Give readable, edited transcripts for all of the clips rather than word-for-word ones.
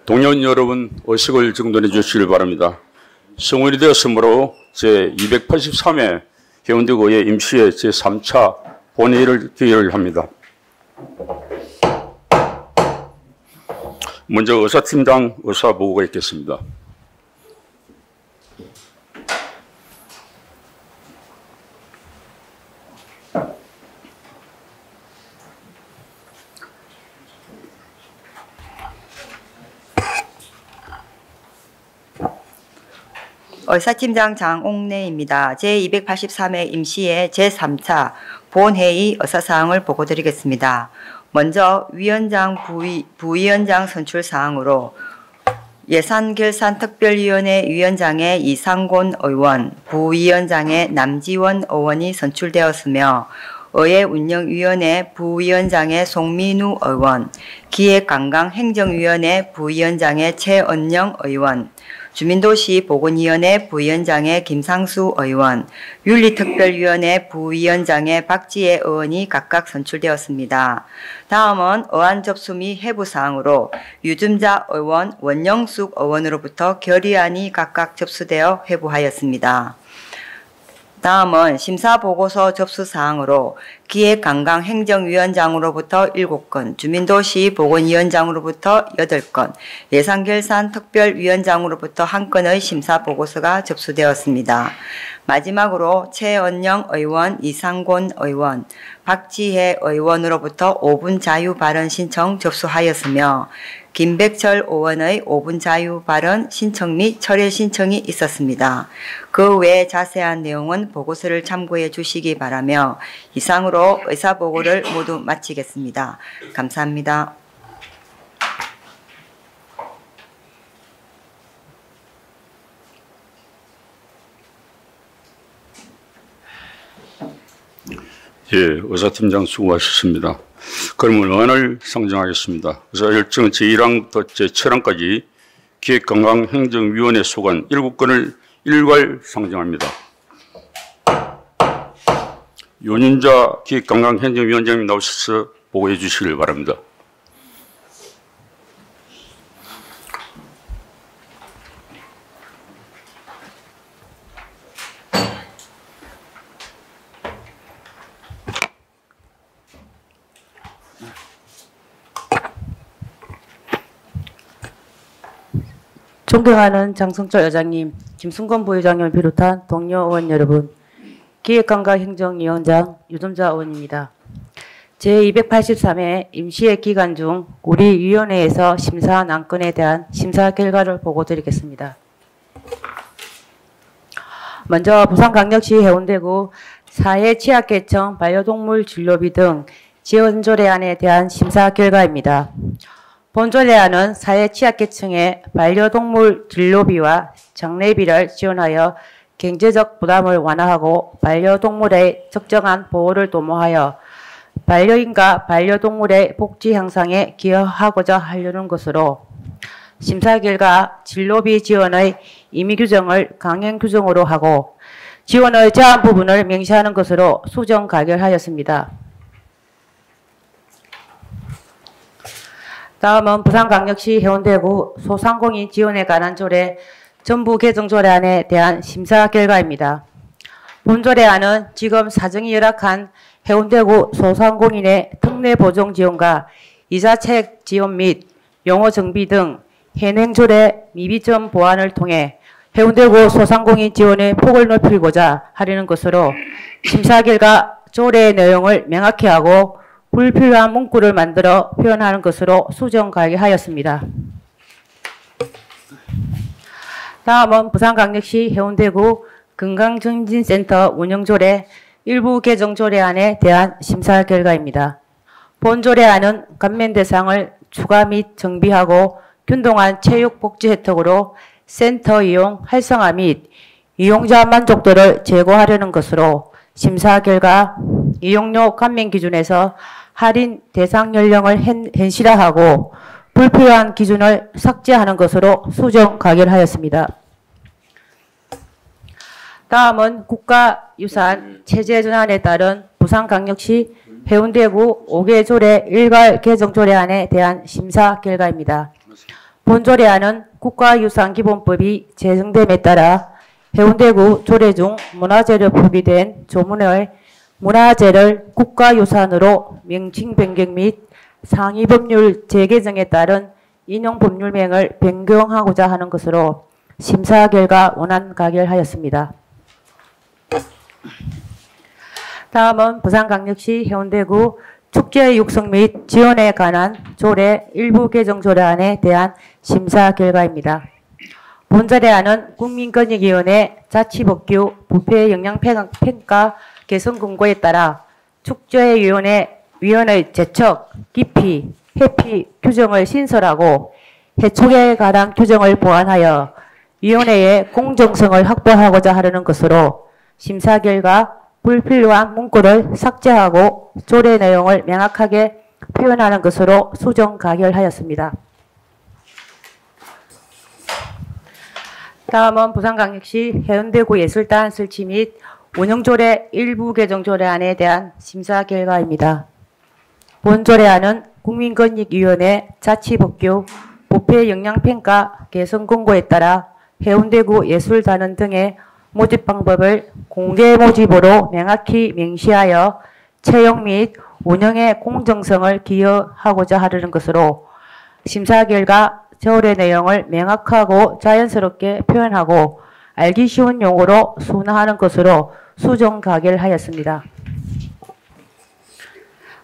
동료원 여러분, 의식을 정돈해 주시길 바랍니다. 성원이 되었으므로 제283회 해운대구의 임시회 제3차 본회의를 기회를 합니다. 먼저 의사팀장 의사보고가 있겠습니다. 의사팀장 장옥래입니다. 제283회 임시회 제3차 본회의 의사사항을 보고드리겠습니다. 먼저 위원장, 부위원장 선출사항으로 예산결산특별위원회 위원장의 이상곤 의원, 부위원장의 남지원 의원이 선출되었으며 의회운영위원회 부위원장의 송민우 의원, 기획관광행정위원회 부위원장의 최은영 의원, 주민도시보건위원회 부위원장의 김상수 의원, 윤리특별위원회 부위원장의 박지혜 의원이 각각 선출되었습니다. 다음은 의안 접수 및 회부사항으로 유증자 의원, 원영숙 의원으로부터 결의안이 각각 접수되어 회부하였습니다. 다음은 심사보고서 접수사항으로 기획관광행정위원장으로부터 7건, 주민도시보건위원장으로부터 8건, 예산결산특별위원장으로부터 1건의 심사보고서가 접수되었습니다. 마지막으로 최은영 의원, 이상곤 의원, 박지혜 의원으로부터 5분 자유 발언 신청 접수하였으며 김백철 의원의 5분 자유 발언 신청 및 철회 신청이 있었습니다. 그 외 자세한 내용은 보고서를 참고해 주시기 바라며 이상으로 의사보고를 모두 마치겠습니다. 감사합니다. 예, 의사팀장 수고하셨습니다. 그러면 의안을 상정하겠습니다. 의사결정은 제1항부터 제7항까지 기획관광행정위원회 소관 7건을 일괄 상정합니다. 윤인자 기획관광행정위원장님 나오셔서 보고해 주시길 바랍니다. 존경하는 장성철 의장님, 김승권 부의장님을 비롯한 동료 의원 여러분, 기획관광행정위원장 유점자 의원입니다. 제283회 임시회 기간 중 우리 위원회에서 심사한 안건에 대한 심사 결과를 보고드리겠습니다. 먼저 부산광역시 해운대구 사회 취약계층 반려동물 진료비 등 지원 조례안에 대한 심사 결과입니다. 본 조례안은 사회 취약계층의 반려동물 진료비와 장례비를 지원하여 경제적 부담을 완화하고 반려동물의 적정한 보호를 도모하여 반려인과 반려동물의 복지 향상에 기여하고자 하려는 것으로 심사 결과 진료비 지원의 임의 규정을 강행 규정으로 하고 지원의 제한 부분을 명시하는 것으로 수정 가결하였습니다. 다음은 부산광역시 해운대구 소상공인 지원에 관한 조례 전부 개정 조례안에 대한 심사 결과입니다. 본 조례안은 지금 사정이 열악한 해운대구 소상공인의 특례 보정 지원과 이자책 지원 및 용어 정비 등 현행 조례 미비점 보완을 통해 해운대구 소상공인 지원의 폭을 넓히고자 하려는 것으로 심사 결과 조례의 내용을 명확히 하고 불필요한 문구를 만들어 표현하는 것으로 수정 가결하였습니다. 다음은 부산광역시 해운대구 건강증진센터 운영조례 일부 개정 조례안에 대한 심사 결과입니다. 본 조례안은 감면 대상을 추가 및 정비하고 균등한 체육복지 혜택으로 센터 이용 활성화 및 이용자 만족도를 제고하려는 것으로 심사 결과 이용료 감면 기준에서 할인 대상 연령을 현실화하고 불필요한 기준을 삭제하는 것으로 수정 가결하였습니다. 다음은 국가유산 체제 전환에 따른 부산광역시 해운대구 5개 조례 일괄 개정 조례안에 대한 심사 결과입니다. 본조례안은 국가유산기본법이 제정됨에 따라 해운대구 조례 중 문화재로 포기된 조문의 문화재를 국가유산으로 명칭 변경 및 상위법률 재개정에 따른 인용법률명을 변경하고자 하는 것으로 심사 결과 원안 가결하였습니다. 다음은 부산광역시 해운대구 축제 육성 및 지원에 관한 조례 일부 개정 조례안에 대한 심사 결과입니다. 본조례안은 국민권익위원회 자치법규 부패 영향평가 개선 공고에 따라 축제위원회의 제척, 기피, 회피 규정을 신설하고 해촉에 관한 규정을 보완하여 위원회의 공정성을 확보하고자 하려는 것으로 심사 결과 불필요한 문구를 삭제하고 조례 내용을 명확하게 표현하는 것으로 수정 가결하였습니다. 다음은 부산광역시 해운대구 예술단 설치 및 운영조례 일부 개정 조례안에 대한 심사 결과입니다. 본 조례안은 국민권익위원회 자치법규 부패 영향평가 개선 공고에 따라 해운대구 예술단원 등의 모집 방법을 공개 모집으로 명확히 명시하여 채용 및 운영의 공정성을 기여하고자 하려는 것으로 심사 결과 조례 내용을 명확하고 자연스럽게 표현하고 알기 쉬운 용어로 순화하는 것으로 수정 가결하였습니다.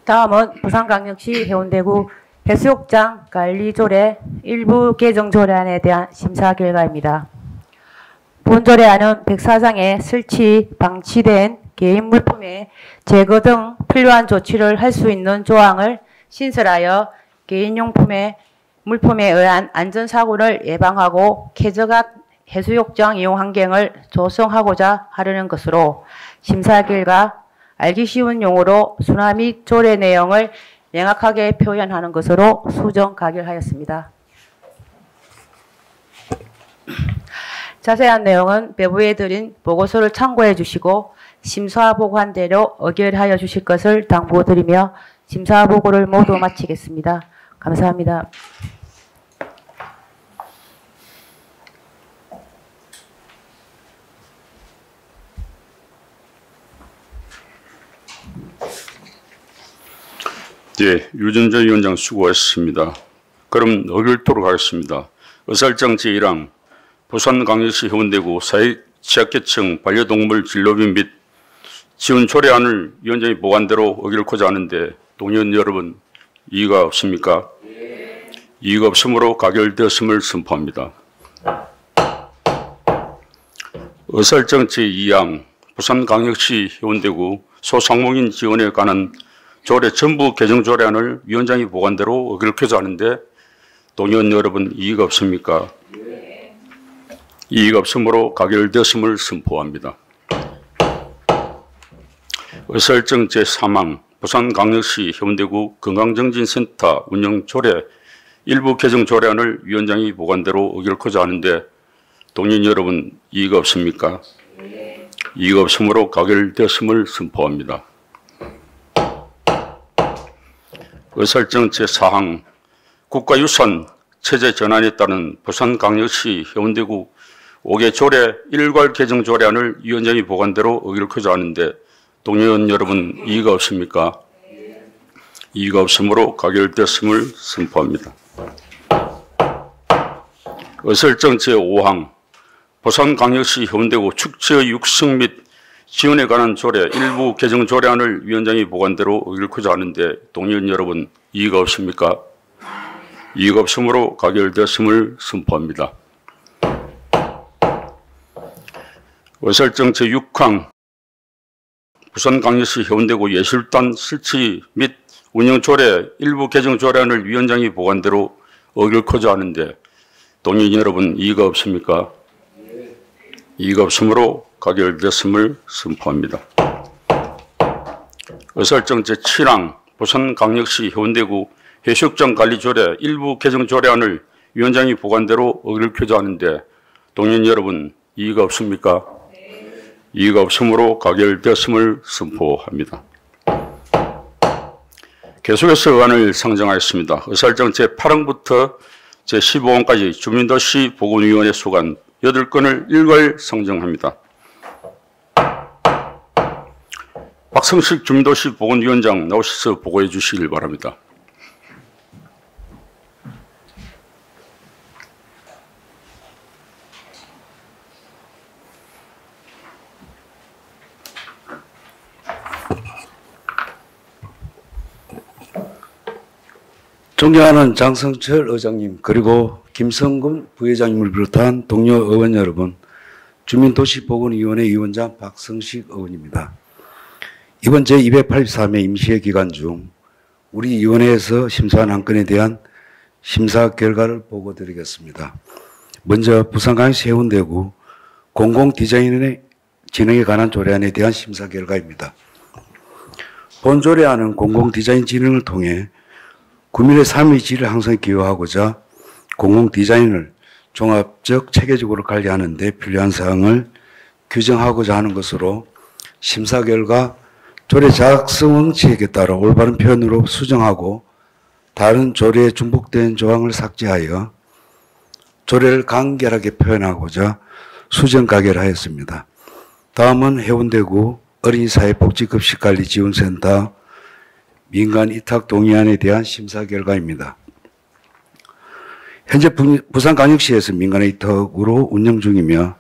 다음은 부산광역시 해운대구 해수욕장 관리조례 일부 개정 조례안에 대한 심사 결과입니다. 본 조례안은 백사장에 설치, 방치된 개인 물품의 제거 등 필요한 조치를 할 수 있는 조항을 신설하여 개인용품의 물품에 의한 안전사고를 예방하고 쾌적한 해수욕장 이용 환경을 조성하고자 하려는 것으로 심사 결과 알기 쉬운 용어로 순화 및 조례 내용을 명확하게 표현하는 것으로 수정 가결하였습니다. 자세한 내용은 배부에 드린 보고서를 참고해 주시고 심사 보고한 대로 의결하여 주실 것을 당부드리며 심사 보고를 모두 마치겠습니다. 감사합니다. 네, 유전자 위원장 수고하셨습니다. 그럼 의결토록 하겠습니다. 의사일정 제1항 부산광역시 해운대구 사회취약계층 반려동물 진료비 및 지원 조례안을 위원장이 보관대로 의결코자 하는데 동의원 여러분 이의가 없습니까? 네. 이의가 없으므로 가결되었음을 선포합니다. 의사일정 제2항 부산광역시 해운대구 소상공인 지원에 관한 조례 전부 개정 조례안을 위원장이 보관대로 의결코자 하는데 동의원 여러분 이의가 없습니까? 네. 이의가 없으므로 가결되었음을 선포합니다. 의사일정 제3항 부산광역시 해운대구 건강정진센터 운영 조례 일부 개정 조례안을 위원장이 보관대로 의결코자 하는데 동의원 여러분 이의가 없습니까? 네. 이의가 없으므로 가결되었음을 선포합니다. 의사일정 제4항 국가유산 체제 전환에 따른 부산광역시 해운대구 5개 조례 일괄 개정 조례안을 위원장이 보관대로 의결코자 하는데 동의원 여러분 이의가 없습니까? 이의가 없으므로 가결되었음을 선포합니다. 의사일정 제5항 부산광역시 해운대구 축제의 육성 및 지원에 관한 조례 일부 개정 조례안을 위원장이 보관대로 의결코자 하는데 동의원 여러분 이의가 없습니까? 이의가 없으므로 가결되었음을 선포합니다. 의사일정 제6항 부산광역시 해운대구 예술단 설치 및 운영 조례 일부 개정 조례안을 위원장이 보관대로 의결코자 하는데 동의원 여러분 이의가 없습니까? 이의가 없으므로 가결됐음을 선포합니다. 의사일정 제7항 부산광역시 해운대구 해수욕장 관리조례 일부 개정 조례안을 위원장이 보관대로 의결코자 하는데 동의원 여러분 이의가 없습니까? 이의가 없으므로 가결되었음을 선포합니다. 계속해서 의안을 상정하였습니다. 의사일정 제8항부터 제15호까지 주민도시 보건위원회 소관 8건을 일괄 상정합니다. 박성식 주민도시 보건위원장 나오셔서 보고해 주시길 바랍니다. 존경하는 장성철 의장님 그리고 김성근 부회장님을 비롯한 동료 의원 여러분, 주민도시보건위원회 위원장 박성식 의원입니다. 이번 제283회 임시회 기간 중 우리 위원회에서 심사한 한 건에 대한 심사 결과를 보고드리겠습니다. 먼저 부산광역시 해운대구 공공디자인의 진흥에 관한 조례안에 대한 심사 결과입니다. 본 조례안은 공공디자인 진흥을 통해 구민의 삶의 질을 향상에 기여하고자 공공디자인을 종합적 체계적으로 관리하는 데 필요한 사항을 규정하고자 하는 것으로 심사 결과 조례 작성 원칙에 따라 올바른 표현으로 수정하고 다른 조례에 중복된 조항을 삭제하여 조례를 간결하게 표현하고자 수정 가결하였습니다. 다음은 해운대구 어린이사회복지급식관리지원센터 민간 위탁 동의안에 대한 심사 결과입니다. 현재 부산광역시에서 민간 위탁으로 운영 중이며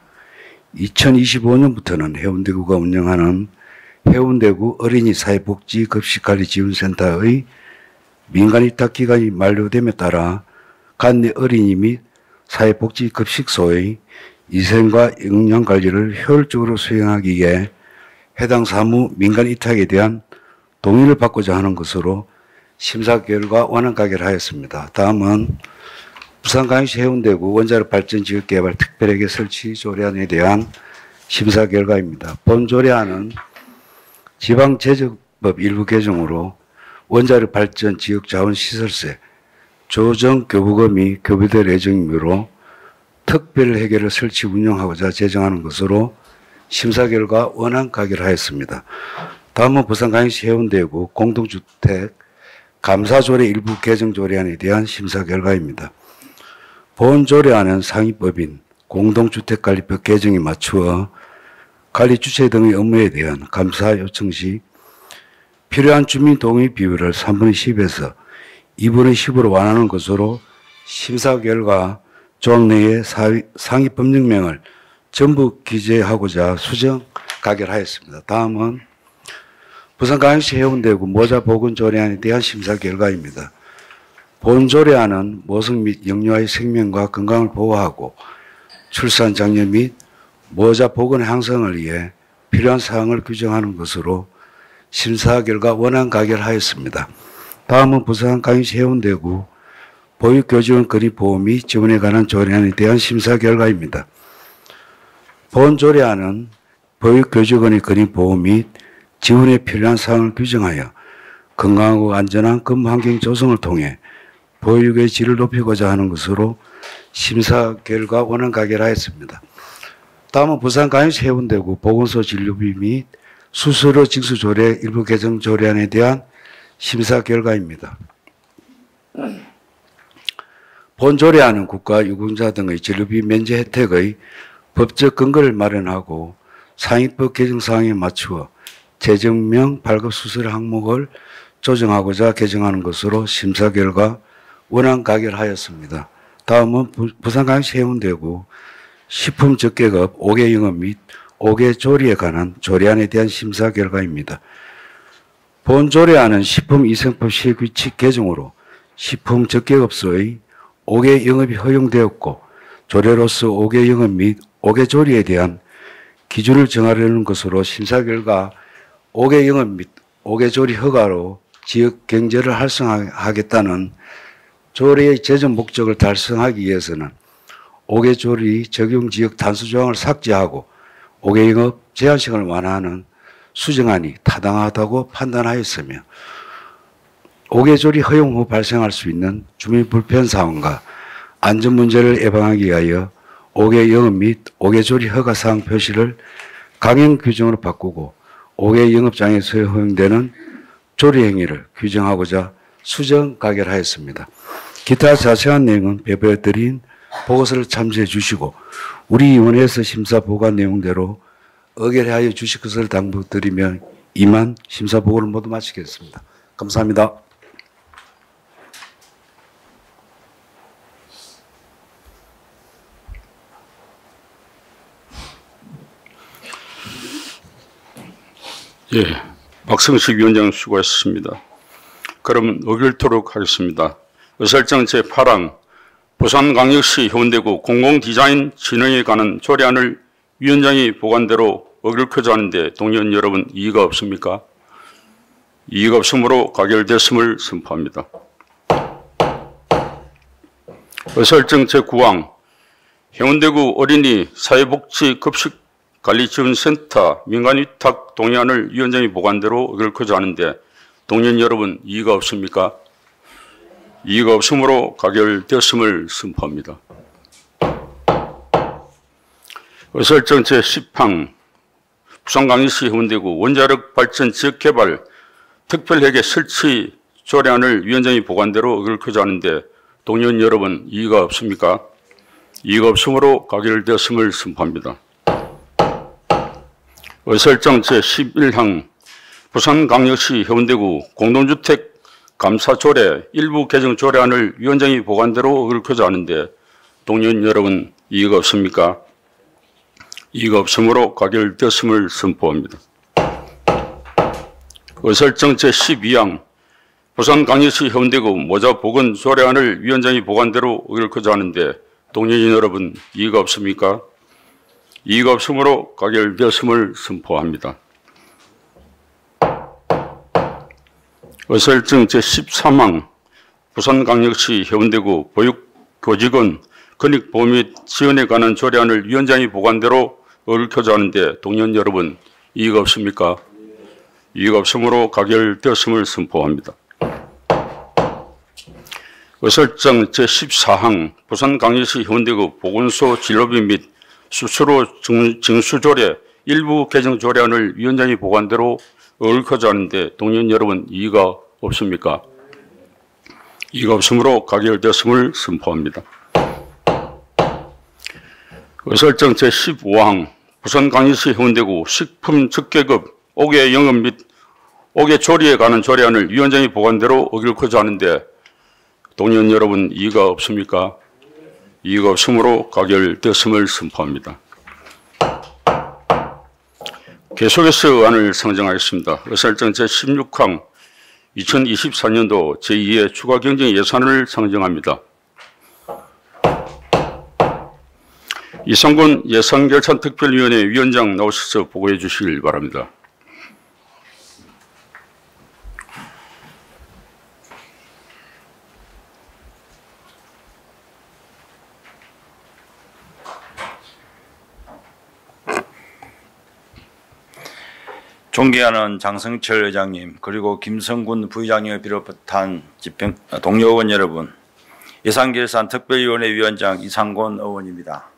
2025년부터는 해운대구가 운영하는 해운대구 어린이사회복지급식관리지원센터의 민간 위탁 기간이 만료됨에 따라 관내 어린이 및 사회복지급식소의 위생과 영양관리를 효율적으로 수행하기 위해 해당 사무 민간 위탁에 대한 동의를 받고자 하는 것으로 심사 결과 원안 가결하였습니다. 다음은 부산광역시 해운대구 원자력 발전 지역 개발 특별회계 설치 조례안에 대한 심사 결과입니다. 본 조례안은 지방재정법 일부 개정으로 원자력 발전 지역 자원 시설세 조정 교부금이 교부될 예정이므로 특별 회계를 설치 운영하고자 제정하는 것으로 심사 결과 원안 가결하였습니다. 다음은 부산광역시 해운대구 공동주택 감사조례 일부 개정 조례안에 대한 심사 결과입니다. 본 조례안은 상위법인 공동주택관리법 개정에 맞추어 관리 주체 등의 업무에 대한 감사 요청 시 필요한 주민 동의 비율을 3분의 10에서 2분의 10으로 완화하는 것으로 심사 결과 조항 내의 상위 법령명을 전부 기재하고자 수정 가결하였습니다. 다음은 부산광역시 해운대구 모자보건조례안에 대한 심사 결과입니다. 본 조례안은 모성 및 영유아의 생명과 건강을 보호하고 출산 장려 및 모자 보건 향상을 위해 필요한 사항을 규정하는 것으로 심사 결과 원안 가결하였습니다. 다음은 부산광역시 해운대구 보육교직원 근입보호 및 지원에 관한 조례안에 대한 심사 결과입니다. 본 조례안은 보육교직원의 근입보호 및 지원에 필요한 사항을 규정하여 건강하고 안전한 근무환경 조성을 통해 보육의 질을 높이고자 하는 것으로 심사 결과 원안 가결하였습니다. 다음은 부산광역시 해운대구 보건소 진료비 및 수수료 징수 조례 일부 개정 조례안에 대한 심사 결과입니다. 본 조례안은 국가 유공자 등의 진료비 면제 혜택의 법적 근거를 마련하고 상위법 개정 사항에 맞추어 재정명 발급 수수료 항목을 조정하고자 개정하는 것으로 심사 결과 원안 가결하였습니다. 다음은 부산광역시 해운대구 식품적계급 5개 영업 및 5개 조리에 관한 조례안에 대한 심사 결과입니다. 본 조례안은 식품위생법 시행규칙 개정으로 식품적계급소의 5개 영업이 허용되었고 조례로서 5개 영업 및 5개 조리에 대한 기준을 정하려는 것으로 심사 결과 5개 영업 및 5개 조리 허가로 지역 경제를 활성화하겠다는 조례의 제정 목적을 달성하기 위해서는 5개 조리 적용 지역 단수 조항을 삭제하고 5개 영업 제한 시간을 완화하는 수정안이 타당하다고 판단하였으며 5개 조리 허용 후 발생할 수 있는 주민 불편 사항과 안전 문제를 예방하기 위하여 5개 영업 및 5개 조리 허가 사항 표시를 강행 규정으로 바꾸고 5개 영업장에서 허용되는 조리 행위를 규정하고자 수정 가결하였습니다. 기타 자세한 내용은 배부해드린 보고서를 참조해 주시고 우리 위원회에서 심사 보고한 내용대로 의결하여 주실 것을 당부드리며 이만 심사 보고를 모두 마치겠습니다. 감사합니다. 예, 박성식 위원장 수고하셨습니다. 그럼 의결토록 하겠습니다. 의설정 제8항 부산광역시 해운대구 공공디자인 진흥에 관한 조례안을 위원장이 보관대로 의결코자 하는데 동의원 여러분 이의가 없습니까? 이의가 없으므로 가결됐음을 선포합니다. 의설정 제9항 해운대구 어린이 사회복지급식관리지원센터 민간위탁 동의안을 위원장이 보관대로 의결코자 하는데 동의원 여러분 이의가 없습니까? 이의가 없으므로 가결되었음을 선포합니다. 의설정 제10항 부산광역시 해운대구 원자력 발전 지역개발 특별회계 설치 조례안을 위원장이 보관대로 의결코자 하는데 동의원 여러분 이의가 없습니까? 이의가 없으므로 가결되었음을 선포합니다. 의설정 제11항 부산광역시 해운대구 공동주택 감사조례 일부 개정 조례안을 위원장이 보관대로 의결코자 하는데 동의원 여러분 이의가 없습니까? 이의가 없으므로 가결되었음을 선포합니다. 의설정 제12항 부산광역시 해운대구 모자보건 조례안을 위원장이 보관대로 의결코자 하는데 동의원 여러분 이의가 없습니까? 이의가 없으므로 가결되었음을 선포합니다. 의설정 제13항 부산광역시 해운대구 보육교직원 근익보호 및 지원에 관한 조례안을 위원장이 보관대로 의결코자 하는데 동의원 여러분 이의가 없습니까? 이의가 없으므로 가결되었음을 선포합니다. 의설정 제14항 부산광역시 해운대구 보건소 진료비 및 수수료 징수조례 일부 개정 조례안을 위원장이 보관대로 의결코자 하는데 동의원 여러분 이의가 없습니까? 이의가 없으므로 가결되었음을 선포합니다. 의설정 제15항 부산광역시 해운대구 식품 적계급 옥외 영업 및 옥외 조리에 관한 조례안을 위원장이 보관대로 의결코자 하는데 동의원 여러분 이의가 없습니까? 이의가 없으므로 가결되었음을 선포합니다. 계속해서 안을 상정하겠습니다. 의설정 제16항 2024년도 제2회 추가 경정 예산을 상정합니다. 이상곤 예산결산특별위원회 위원장 나오셔서 보고해 주시길 바랍니다. 존경하는 장성철 의장님 그리고 김성군 부의장님을 비롯한 동료 의원 여러분, 예산결산 특별위원회 위원장 이상곤 의원입니다.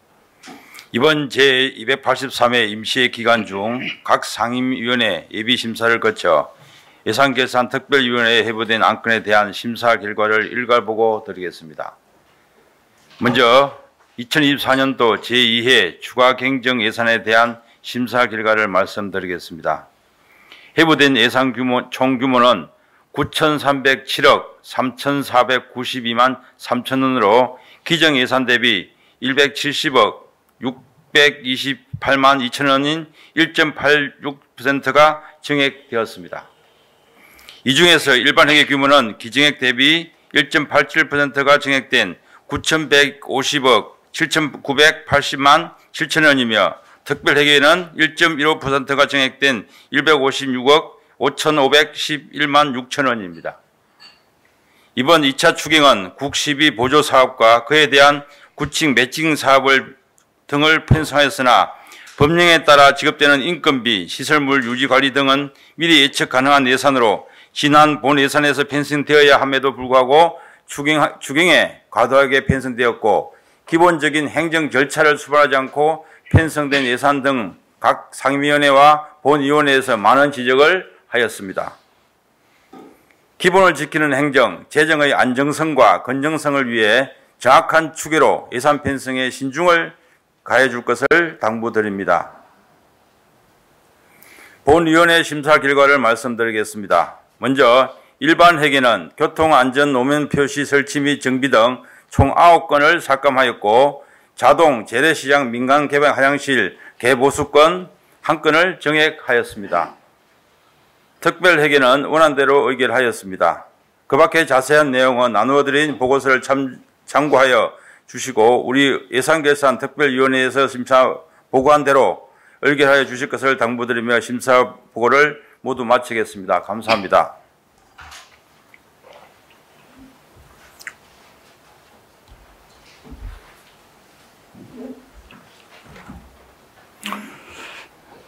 이번 제283회 임시회 기간 중 각 상임위원회 예비심사를 거쳐 예산결산 특별위원회에 회부된 안건에 대한 심사 결과를 일괄 보고 드리겠습니다. 먼저 2024년도 제2회 추가 경정 예산에 대한 심사 결과를 말씀드리겠습니다. 회부된 예산 총 규모는 9,307억 3,492만 3천 원으로 기정 예산 대비 170억 628만 2천 원인 1.86%가 증액되었습니다. 이 중에서 일반 회계 규모는 기증액 대비 1.87%가 증액된 9,150억 7,980만 7천 원이며 특별회계는 1.15%가 증액된 156억 5,511만 6천 원입니다. 이번 2차 추경은 국12 보조사업과 그에 대한 구칭 매칭 사업을 등을 편성하였으나 법령에 따라 지급되는 인건비, 시설물 유지 관리 등은 미리 예측 가능한 예산으로 지난 본 예산에서 편성되어야 함에도 불구하고 추경에 과도하게 편성되었고 기본적인 행정 절차를 수반하지 않고 편성된 예산 등 각 상임위원회와 본위원회에서 많은 지적을 하였습니다. 기본을 지키는 행정, 재정의 안정성과 건정성을 위해 정확한 추계로 예산 편성에 신중을 가해 줄 것을 당부드립니다. 본위원회 심사 결과를 말씀드리겠습니다. 먼저 일반 회계는 교통안전 노면 표시 설치 및 정비 등 총 9건을 삭감하였고 자동 재래시장 민간 개방 화장실 개보수권 1건을 정액하였습니다. 특별 회계는 원안대로 의결하였습니다. 그 밖에 자세한 내용은 나누어드린 보고서를 참고하여 주시고 우리 예산결산 특별위원회에서 심사 보고한 대로 의결하여 주실 것을 당부드리며 심사 보고를 모두 마치겠습니다. 감사합니다.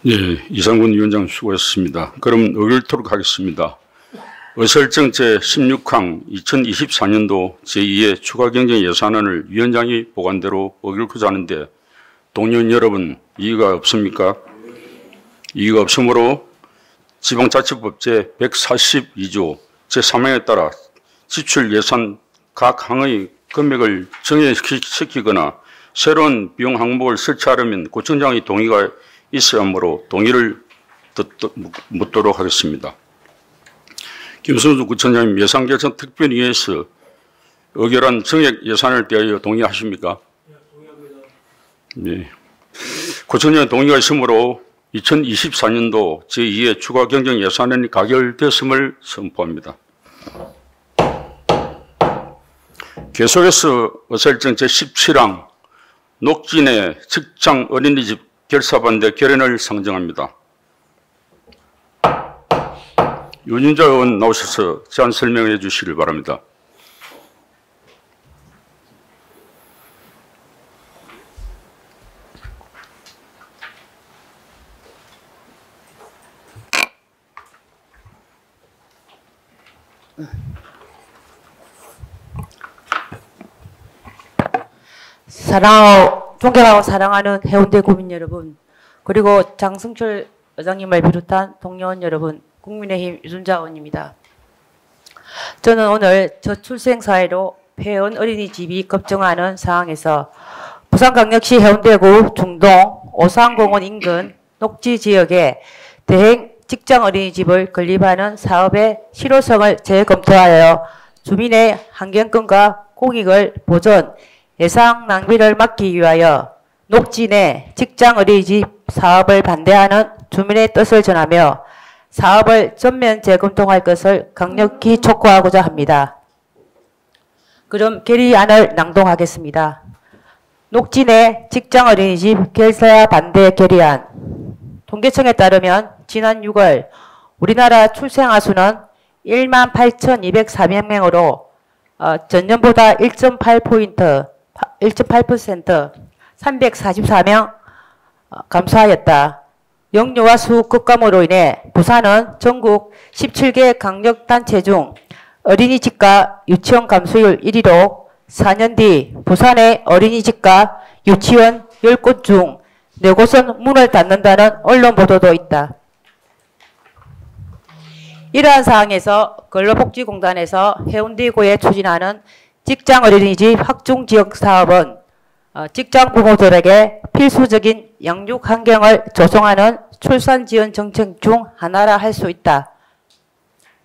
네, 이상군 위원장 수고했습니다. 그럼 의결토록 하겠습니다. 의설정 제16항 2024년도 제2의 추가경정 예산안을 위원장이 보관대로 의결코자 하는데 동의원 여러분 이의가 없습니까? 이의가 없으므로 지방자치법 제142조 제3항에 따라 지출 예산 각 항의 금액을 정해시키거나 새로운 비용 항목을 설치하려면 구청장의 동의가 있어야 하므로 동의를 묻도록 하겠습니다. 김선수 구청장님, 예산결산 특별위에서 의결한 정액 예산을 대하여 동의하십니까? 네, 동의합니다. 네. 구청장의 동의가 있으므로 2024년도 제2의 추가 경정 예산안이 가결됐음을 선포합니다. 계속해서 의사일정 제17항 녹진의 직장 어린이집 결사반대 결연을 상정합니다. 윤인자 의원 나오셔서 제안 설명해 주시길 바랍니다. 존경하고 사랑하는 해운대 구민 여러분, 그리고 장승철 의장님을 비롯한 동료원 여러분, 국민의힘 유순자 의원입니다. 저는 오늘 저출생 사회로 폐원 어린이집이 급증하는 상황에서 부산광역시 해운대구 중동 오산공원 인근 녹지 지역에 대행 직장 어린이집을 건립하는 사업의 실효성을 재검토하여 주민의 환경권과 공익을 보존, 예산 낭비를 막기 위하여 녹지 내 직장 어린이집 사업을 반대하는 주민의 뜻을 전하며 사업을 전면 재검토할 것을 강력히 촉구하고자 합니다. 그럼 결의안을 낭독하겠습니다. 녹지 내 직장 어린이집 결사 반대 결의안. 통계청에 따르면 지난 6월 우리나라 출생아 수는 18,204명으로 전년보다 1.8% 344명 감소하였다. 영유아 수 급감으로 인해 부산은 전국 17개 강력단체 중 어린이집과 유치원 감소율 1위로 4년 뒤 부산의 어린이집과 유치원 10곳 중 4곳은 문을 닫는다는 언론 보도도 있다. 이러한 상황에서 근로복지공단에서 해운대구에 추진하는 직장 어린이집 확충지역 사업은 직장 부모들에게 필수적인 양육 환경을 조성하는 출산 지원 정책 중 하나라 할 수 있다.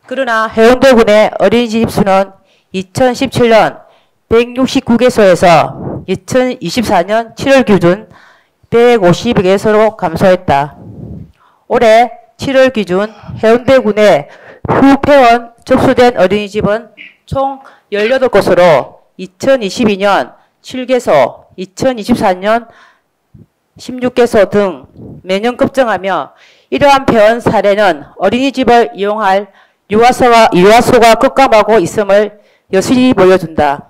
그러나 해운대군의 어린이집 수는 2017년 169개소에서 2024년 7월 기준 150개소로 감소했다. 올해 7월 기준 해운대군의 후폐원 접수된 어린이집은 총 18곳으로 2022년 7개소, 2024년 16개소 등 매년 급증하며 이러한 폐원 사례는 어린이집을 이용할 유아수가 급감하고 있음을 여실히 보여준다.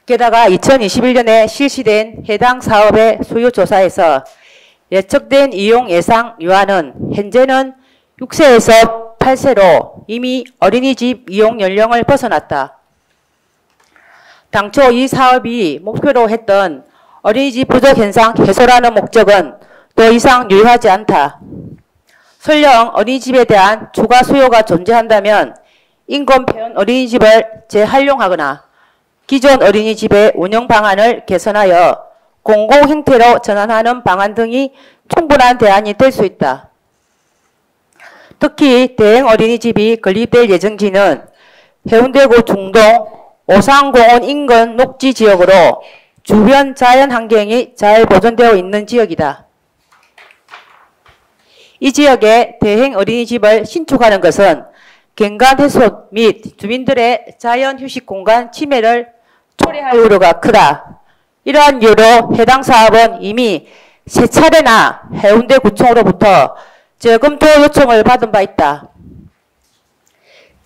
게다가 2021년에 실시된 해당 사업의 수요조사에서 예측된 이용 예상 유아는 현재는 6세에서 8세로 이미 어린이집 이용 연령을 벗어났다. 당초 이 사업이 목표로 했던 어린이집 부족 현상 해소라는 목적은 더 이상 유효하지 않다. 설령 어린이집에 대한 추가 수요가 존재한다면 인근 폐원 어린이집을 재활용하거나 기존 어린이집의 운영 방안을 개선하여 공공 형태로 전환하는 방안 등이 충분한 대안이 될 수 있다. 특히 대행 어린이집이 건립될 예정지는 해운대구 중동 오산공원 인근 녹지 지역으로 주변 자연 환경이 잘 보존되어 있는 지역이다. 이 지역에 대행 어린이집을 신축하는 것은 경관 해소 및 주민들의 자연 휴식 공간 침해를 초래할 우려가 크다. 이러한 이유로 해당 사업은 이미 세 차례나 해운대구청으로부터 재검토 요청을 받은 바 있다.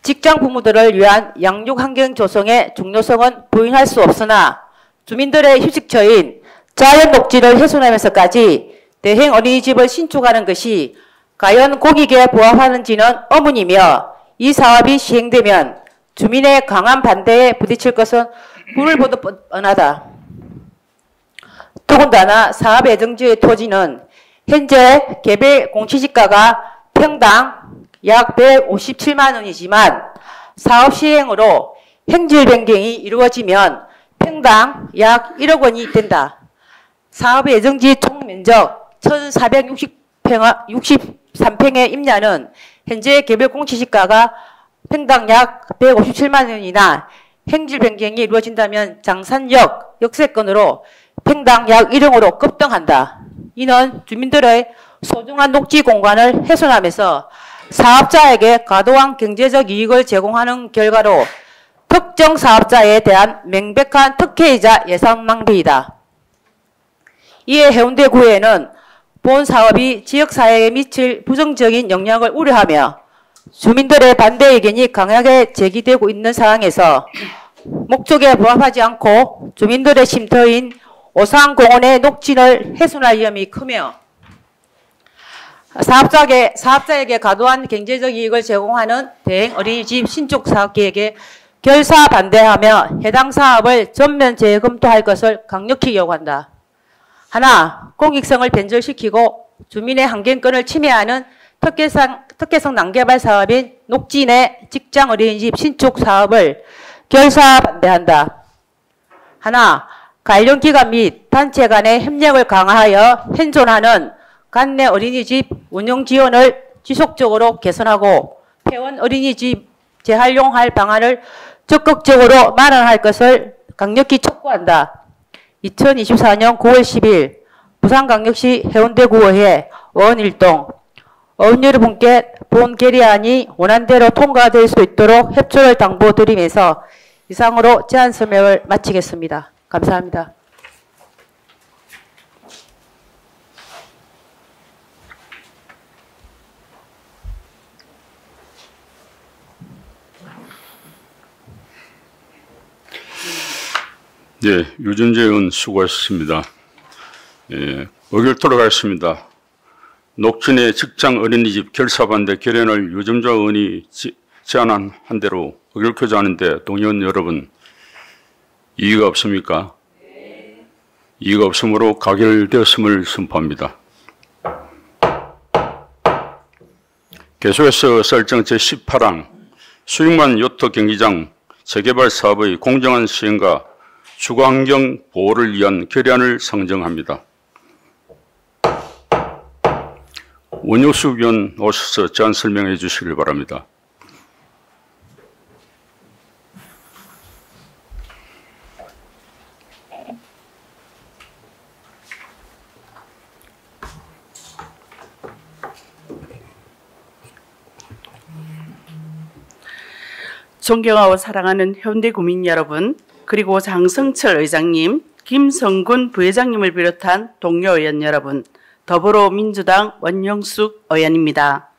직장 부모들을 위한 양육 환경 조성의 중요성은 부인할 수 없으나 주민들의 휴식처인 자연 녹지를 훼손하면서까지 대행 어린이집을 신축하는 것이 과연 공익에 부합하는지는 의문이며 이 사업이 시행되면 주민의 강한 반대에 부딪힐 것은 불을 보듯 뻔하다. 더군다나 사업 예정지의 토지는 현재 개별 공시지가가 평당 약 157만 원이지만 사업 시행으로 행질 변경이 이루어지면 평당 약 1억 원이 된다. 사업 예정지 총 면적 1,463평의 임야는 현재 개별 공시지가가 평당 약 157만 원이나 행질 변경이 이루어진다면 장산역 역세권으로 평당 약 1억으로 급등한다. 이는 주민들의 소중한 녹지 공간을 훼손하면서 사업자에게 과도한 경제적 이익을 제공하는 결과로 특정 사업자에 대한 명백한 특혜이자 예산 낭비이다. 이에 해운대구에는 본 사업이 지역사회에 미칠 부정적인 영향을 우려하며 주민들의 반대 의견이 강하게 제기되고 있는 상황에서 목적에 부합하지 않고 주민들의 쉼터인 오산공원의 녹지를 훼손할 위험이 크며 사업자에게 과도한 경제적 이익을 제공하는 대행 어린이집 신축 사업계획에 결사 반대하며 해당 사업을 전면 재검토할 것을 강력히 요구한다. 하나, 공익성을 변절시키고 주민의 환경권을 침해하는 특혜성 난개발 사업인 녹지 내 직장 어린이집 신축 사업을 결사 반대한다. 하나, 관련 기관 및 단체 간의 협력을 강화하여 현존하는 관내 어린이집 운영 지원을 지속적으로 개선하고 폐원 어린이집 재활용할 방안을 적극적으로 마련할 것을 강력히 촉구한다. 2024년 9월 10일 부산광역시 해운대구의회 의원일동 의원 여러분께 본 결의안이 원안대로 통과될 수 있도록 협조를 당부드리면서 이상으로 제안 설명을 마치겠습니다. 감사합니다. 네, 유준재 의원 수고하셨습니다. 의결토록 하겠습니다. 녹진의 직장 어린이집 결사반대 결의안을 유준재 의원이 제안한 대로 의결표자하는데 동의원 여러분 이의가 없습니까? 이의가 없으므로 가결되었음을 선포합니다. 계속해서 설정 제18항 수익만 요트 경기장 재개발 사업의 공정한 시행과 주거환경 보호를 위한 결의안을 상정합니다. 원효숙 의원 오셔서 제안 설명해 주시길 바랍니다. 존경하고 사랑하는 해운대 구민 여러분, 그리고 장성철 의장님, 김성군 부회장님을 비롯한 동료 의원 여러분, 더불어민주당 원영숙 의원입니다.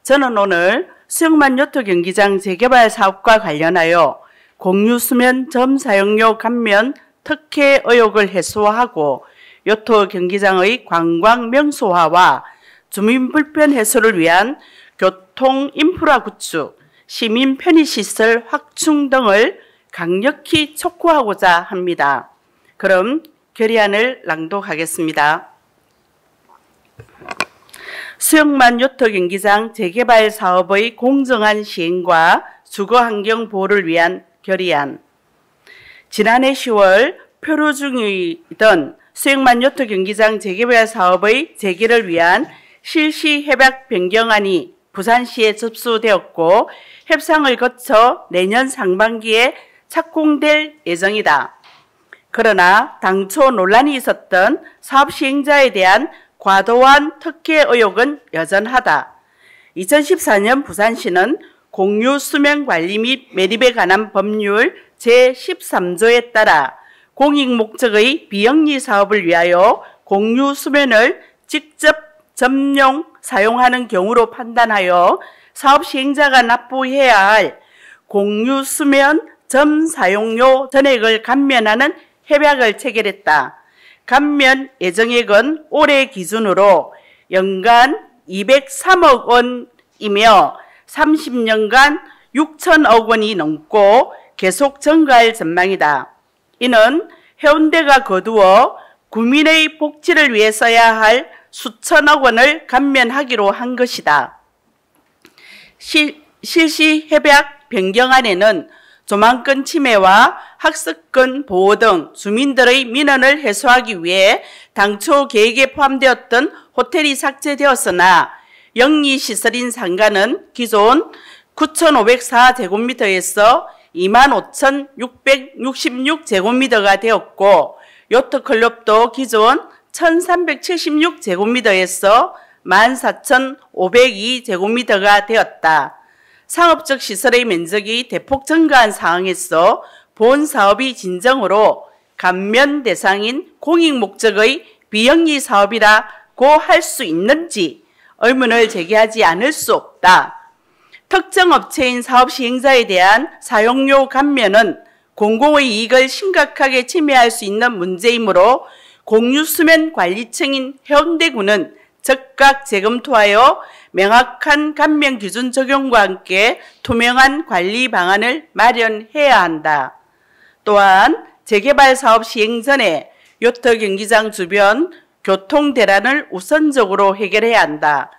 저는 오늘 수영만 요트 경기장 재개발 사업과 관련하여 공유수면 점 사용료 감면 특혜 의혹을 해소하고 요트 경기장의 관광 명소화와 주민 불편 해소를 위한 교통 인프라 구축, 시민 편의시설 확충 등을 강력히 촉구하고자 합니다. 그럼 결의안을 낭독하겠습니다. 수영만 요트 경기장 재개발 사업의 공정한 시행과 주거환경 보호를 위한 결의안. 지난해 10월 표류 중이던 수영만 요트 경기장 재개발 사업의 재개를 위한 실시 협약 변경안이 부산시에 접수되었고 협상을 거쳐 내년 상반기에 착공될 예정이다. 그러나 당초 논란이 있었던 사업 시행자에 대한 과도한 특혜 의혹은 여전하다. 2014년 부산시는 공유 수면 관리 및 매립에 관한 법률 제13조에 따라 공익 목적의 비영리 사업을 위하여 공유 수면을 직접 점용, 사용하는 경우로 판단하여 사업 시행자가 납부해야 할 공유 수면 점 사용료 전액을 감면하는 협약을 체결했다. 감면 예정액은 올해 기준으로 연간 203억 원이며 30년간 6천억 원이 넘고 계속 증가할 전망이다. 이는 해운대가 거두어 구민의 복지를 위해 써야 할 수천억 원을 감면하기로 한 것이다. 실시 협약 변경안에는 조망권 침해와 학습권 보호 등 주민들의 민원을 해소하기 위해 당초 계획에 포함되었던 호텔이 삭제되었으나 영리시설인 상가는 기존 9,504제곱미터에서 25,666제곱미터가 되었고 요트클럽도 기존 1,376제곱미터에서 14,502제곱미터가 되었다. 상업적 시설의 면적이 대폭 증가한 상황에서 본 사업이 진정으로 감면 대상인 공익 목적의 비영리 사업이라고 할 수 있는지 의문을 제기하지 않을 수 없다. 특정 업체인 사업 시행자에 대한 사용료 감면은 공공의 이익을 심각하게 침해할 수 있는 문제이므로 공유수면 관리청인 해운대구는 즉각 재검토하여 명확한 감면 기준 적용과 함께 투명한 관리 방안을 마련해야 한다. 또한 재개발 사업 시행 전에 요트 경기장 주변 교통 대란을 우선적으로 해결해야 한다.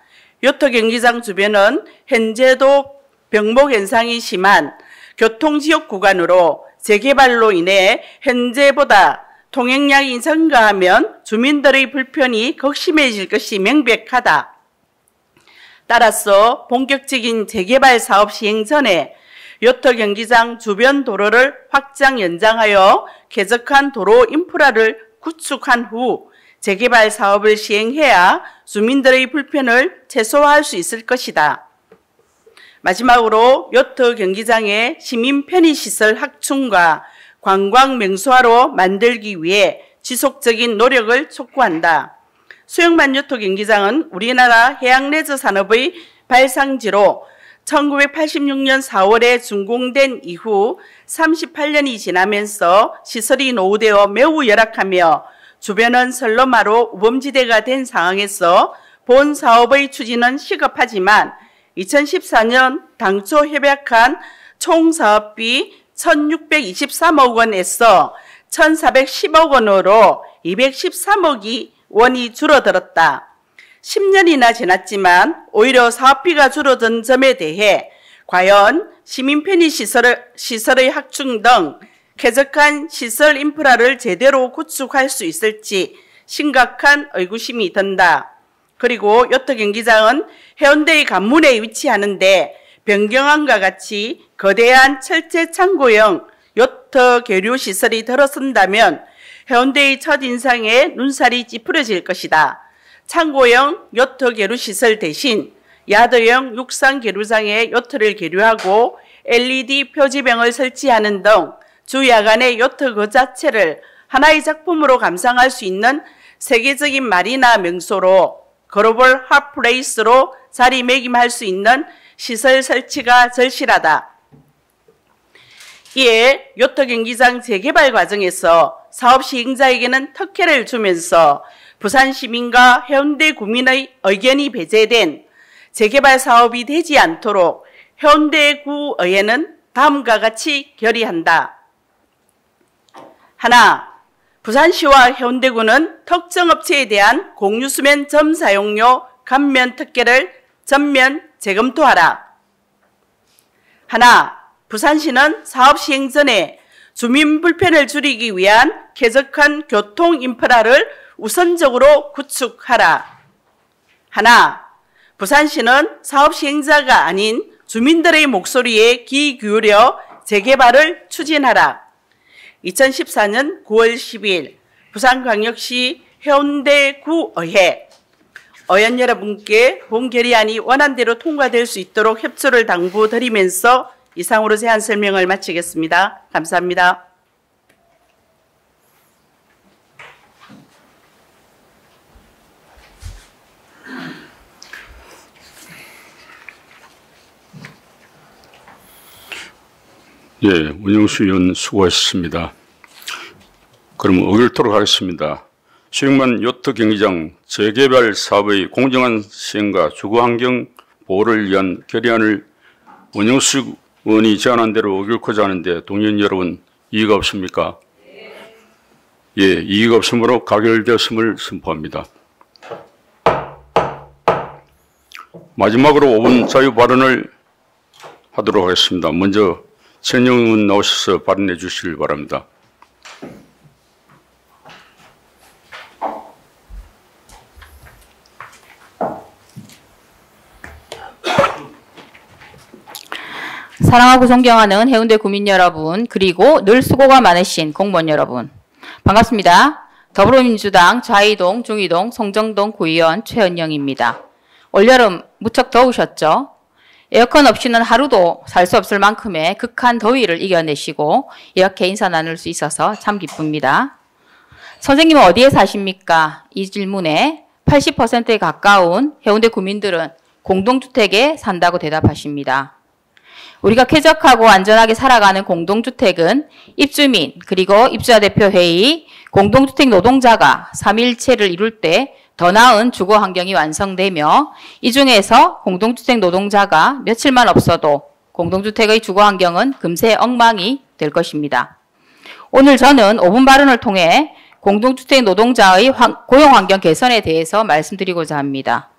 요트 경기장 주변은 현재도 병목 현상이 심한 교통지역 구간으로 재개발로 인해 현재보다 통행량이 증가하면 주민들의 불편이 극심해질 것이 명백하다. 따라서 본격적인 재개발 사업 시행 전에 요트 경기장 주변 도로를 확장 연장하여 쾌적한 도로 인프라를 구축한 후 재개발 사업을 시행해야 주민들의 불편을 최소화할 수 있을 것이다. 마지막으로 요트 경기장의 시민 편의시설 확충과 관광 명소화로 만들기 위해 지속적인 노력을 촉구한다. 수영만 요트 경기장은 우리나라 해양레저 산업의 발상지로 1986년 4월에 준공된 이후 38년이 지나면서 시설이 노후되어 매우 열악하며 주변은 선로마로 우범지대가 된 상황에서 본 사업의 추진은 시급하지만 2014년 당초 협약한 총 사업비 1,623억 원에서 1,410억 원으로 213억 원이 줄어들었다. 10년이나 지났지만 오히려 사업비가 줄어든 점에 대해 과연 시민 편의시설의 확충 등 쾌적한 시설 인프라를 제대로 구축할 수 있을지 심각한 의구심이 든다. 그리고 요트 경기장은 해운대의 관문에 위치하는데 변경안과 같이 거대한 철제 창고형 요트 계류 시설이 들어선다면 해운대의 첫인상에 눈살이 찌푸려질 것이다. 창고형 요트 계류 시설 대신 야드형 육상 계류장에 요트를 계류하고 LED 표지병을 설치하는 등 주야간의 요트 그 자체를 하나의 작품으로 감상할 수 있는 세계적인 마리나 명소로 글로벌 핫플레이스로 자리매김할 수 있는 시설 설치가 절실하다. 이에 요트 경기장 재개발 과정에서 사업 시행자에게는 특혜를 주면서 부산 시민과 해운대 구민의 의견이 배제된 재개발 사업이 되지 않도록 해운대구의회는 다음과 같이 결의한다. 하나, 부산시와 해운대구는 특정 업체에 대한 공유수면 점 사용료 감면 특혜를 전면 재검토하라. 하나, 부산시는 사업 시행 전에 주민 불편을 줄이기 위한 쾌적한 교통 인프라를 우선적으로 구축하라. 하나, 부산시는 사업 시행자가 아닌 주민들의 목소리에 귀 기울여 재개발을 추진하라. 2014년 9월 12일 부산광역시 해운대구의회 의원 여러분께 본 결의안이 원안대로 통과될 수 있도록 협조를 당부드리면서 이상으로 제안 설명을 마치겠습니다. 감사합니다. 예, 운영수 의원 수고하셨습니다. 그럼 의결토록 하겠습니다. 수익만 요트 경기장 재개발 사업의 공정한 시행과 주거환경 보호를 위한 결의안을 운영수 의원이 제안한 대로 의결코자 하는데 동의원 여러분 이의가 없습니까? 예, 이의가 없으므로 가결되었음을 선포합니다. 마지막으로 5분 자유 발언을 하도록 하겠습니다. 먼저 최은영 의원 나오셔서 발언해 주시길 바랍니다. 사랑하고 존경하는 해운대 구민 여러분, 그리고 늘 수고가 많으신 공무원 여러분, 반갑습니다. 더불어민주당 좌이동, 중이동, 송정동 구의원 최은영입니다. 올여름 무척 더우셨죠? 에어컨 없이는 하루도 살 수 없을 만큼의 극한 더위를 이겨내시고 이렇게 인사 나눌 수 있어서 참 기쁩니다. 선생님은 어디에 사십니까? 이 질문에 80%에 가까운 해운대 구민들은 공동주택에 산다고 대답하십니다. 우리가 쾌적하고 안전하게 살아가는 공동주택은 입주민 그리고 입주자 대표회의, 공동주택 노동자가 3일체를 이룰 때 더 나은 주거 환경이 완성되며 이 중에서 공동주택 노동자가 며칠만 없어도 공동주택의 주거 환경은 금세 엉망이 될 것입니다. 오늘 저는 5분 발언을 통해 공동주택 노동자의 고용 환경 개선에 대해서 말씀드리고자 합니다.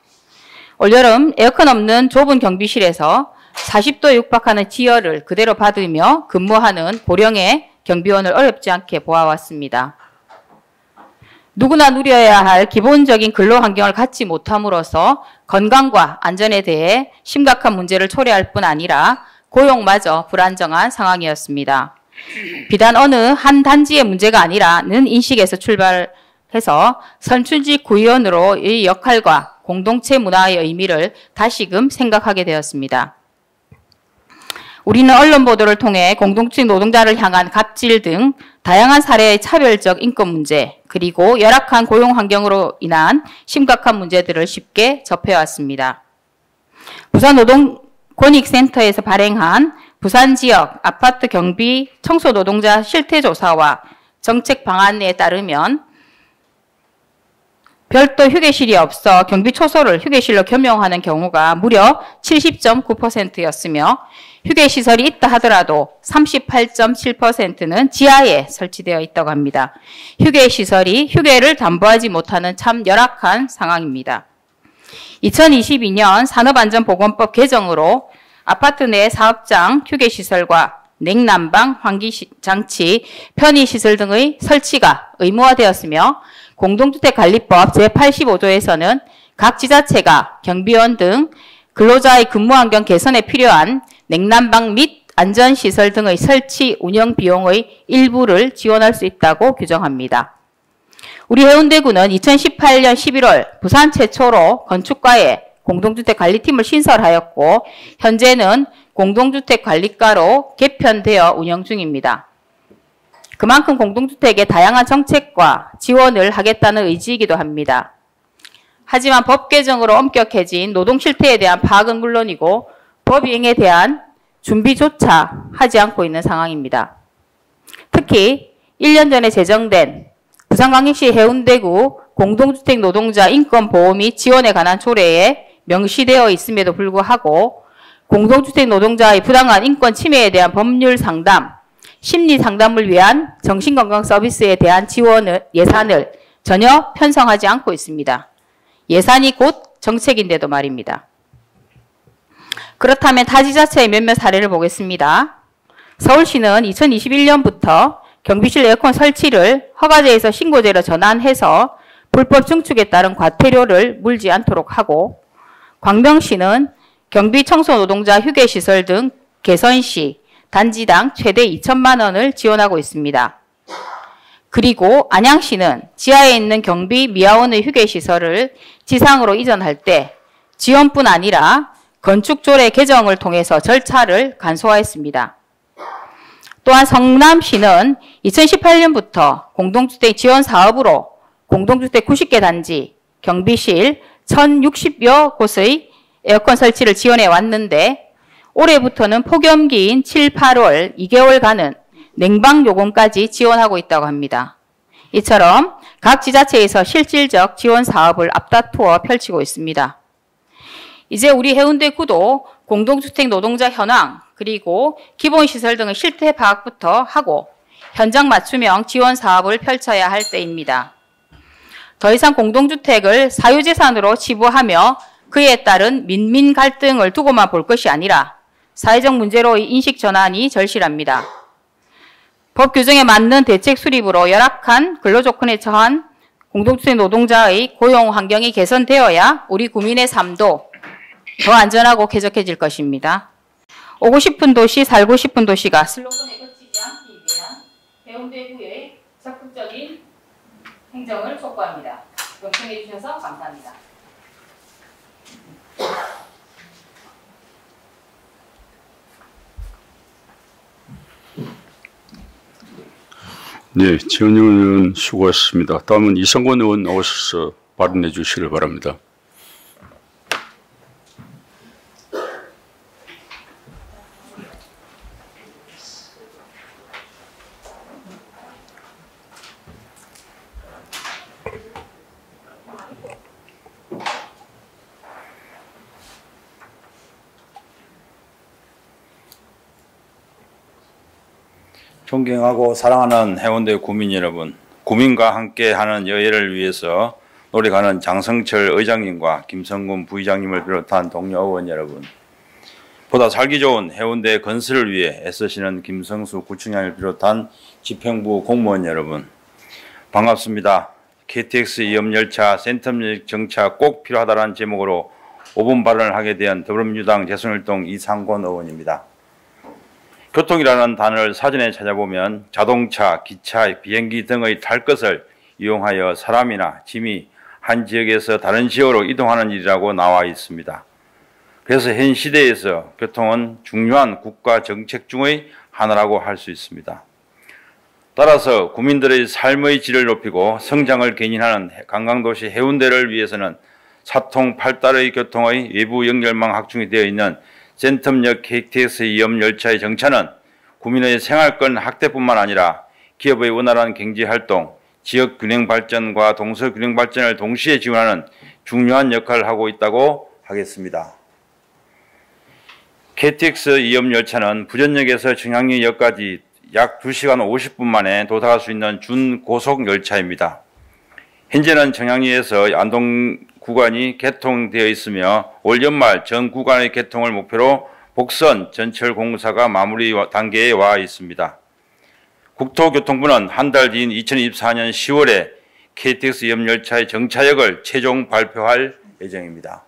올여름 에어컨 없는 좁은 경비실에서 40도에 육박하는 지열을 그대로 받으며 근무하는 고령의 경비원을 어렵지 않게 보아왔습니다. 누구나 누려야 할 기본적인 근로 환경을 갖지 못함으로써 건강과 안전에 대해 심각한 문제를 초래할 뿐 아니라 고용마저 불안정한 상황이었습니다. 비단 어느 한 단지의 문제가 아니라는 인식에서 출발해서 선출직 구의원으로의 역할과 공동체 문화의 의미를 다시금 생각하게 되었습니다. 우리는 언론 보도를 통해 공동주택 노동자를 향한 갑질 등 다양한 사례의 차별적 인권 문제, 그리고 열악한 고용 환경으로 인한 심각한 문제들을 쉽게 접해왔습니다. 부산노동권익센터에서 발행한 부산 지역 아파트 경비 청소 노동자 실태 조사와 정책 방안에 따르면 별도 휴게실이 없어 경비 초소를 휴게실로 겸용하는 경우가 무려 70.9%였으며 휴게시설이 있다 하더라도 38.7%는 지하에 설치되어 있다고 합니다. 휴게시설이 휴게를 담보하지 못하는 참 열악한 상황입니다. 2022년 산업안전보건법 개정으로 아파트 내 사업장 휴게시설과 냉난방, 환기장치, 편의시설 등의 설치가 의무화되었으며 공동주택관리법 제85조에서는 각 지자체가 경비원 등 근로자의 근무환경 개선에 필요한 냉난방 및 안전시설 등의 설치 운영 비용의 일부를 지원할 수 있다고 규정합니다. 우리 해운대구는 2018년 11월 부산 최초로 건축과에 공동주택관리팀을 신설하였고 현재는 공동주택관리과로 개편되어 운영 중입니다. 그만큼 공동주택에 다양한 정책과 지원을 하겠다는 의지이기도 합니다. 하지만 법 개정으로 엄격해진 노동 실태에 대한 파악은 물론이고 법 이행에 대한 준비조차 하지 않고 있는 상황입니다. 특히 1년 전에 제정된 부산광역시 해운대구 공동주택 노동자 인권보호 및 지원에 관한 조례에 명시되어 있음에도 불구하고 공동주택 노동자의 부당한 인권 침해에 대한 법률 상담, 심리 상담을 위한 정신건강 서비스에 대한 예산을 전혀 편성하지 않고 있습니다. 예산이 곧 정책인데도 말입니다. 그렇다면 타 지자체의 몇몇 사례를 보겠습니다. 서울시는 2021년부터 경비실 에어컨 설치를 허가제에서 신고제로 전환해서 불법 증축에 따른 과태료를 물지 않도록 하고, 광명시는 경비 청소 노동자 휴게시설 등 개선 시 단지당 최대 2천만 원을 지원하고 있습니다. 그리고 안양시는 지하에 있는 경비 미화원의 휴게시설을 지상으로 이전할 때 지원뿐 아니라 건축조례 개정을 통해서 절차를 간소화했습니다. 또한 성남시는 2018년부터 공동주택 지원 사업으로 공동주택 90개 단지, 경비실 1,060여 곳의 에어컨 설치를 지원해 왔는데, 올해부터는 폭염기인 7, 8월 2개월간은 냉방 요금까지 지원하고 있다고 합니다. 이처럼 각 지자체에서 실질적 지원 사업을 앞다투어 펼치고 있습니다. 이제 우리 해운대구도 공동주택 노동자 현황, 그리고 기본시설 등의 실태 파악부터 하고 현장 맞춤형 지원 사업을 펼쳐야 할 때입니다. 더 이상 공동주택을 사유재산으로 치부하며 그에 따른 민민 갈등을 두고만 볼 것이 아니라 사회적 문제로의 인식 전환이 절실합니다. 법 규정에 맞는 대책 수립으로 열악한 근로조건에 처한 공동주택 노동자의 고용 환경이 개선되어야 우리 국민의 삶도 더 안전하고 쾌적해질 것입니다. 오고 싶은 도시, 살고 싶은 도시가 슬로건에 그치지 않기 위한 해운대구의 적극적인 행정을 촉구합니다. 경청해 주셔서 감사합니다. 네, 지원영 의원 수고하셨습니다. 다음은 이성권 의원 나오셔서 발언해 주시길 바랍니다. 존경하고 사랑하는 해운대 구민 여러분, 구민과 함께하는 여해를 위해서 노력하는 장성철 의장님과 김성근 부의장님을 비롯한 동료 의원 여러분, 보다 살기 좋은 해운대 건설을 위해 애쓰시는 김성수 구청장을 비롯한 집행부 공무원 여러분, 반갑습니다. KTX 이염열차 센텀역 정차 꼭 필요하다는 제목으로 5분 발언을 하게 된 더불어민주당 재선활동 이상권 의원입니다. 교통이라는 단어를 사전에 찾아보면 자동차, 기차, 비행기 등의 탈 것을 이용하여 사람이나 짐이 한 지역에서 다른 지역으로 이동하는 일이라고 나와 있습니다. 그래서 현 시대에서 교통은 중요한 국가 정책 중의 하나라고 할 수 있습니다. 따라서 국민들의 삶의 질을 높이고 성장을 견인하는 관광도시 해운대를 위해서는 사통팔달의 교통의 외부 연결망 확충이 되어 있는 센텀역 KTX 이염열차의 정차는 국민의 생활권 확대뿐만 아니라 기업의 원활한 경제활동, 지역 균형 발전과 동서 균형 발전을 동시에 지원하는 중요한 역할을 하고 있다고 하겠습니다. KTX 이염열차는 부전역에서 청량리역까지 약 2시간 50분 만에 도착할 수 있는 준고속 열차입니다. 현재는 청량리에서 안동 구간이 개통되어 있으며 올 연말 전 구간의 개통을 목표로 복선 전철 공사가 마무리 단계에 와 있습니다. 국토교통부는 한 달 뒤인 2024년 10월에 KTX 이염열차의 정차역을 최종 발표할 예정입니다.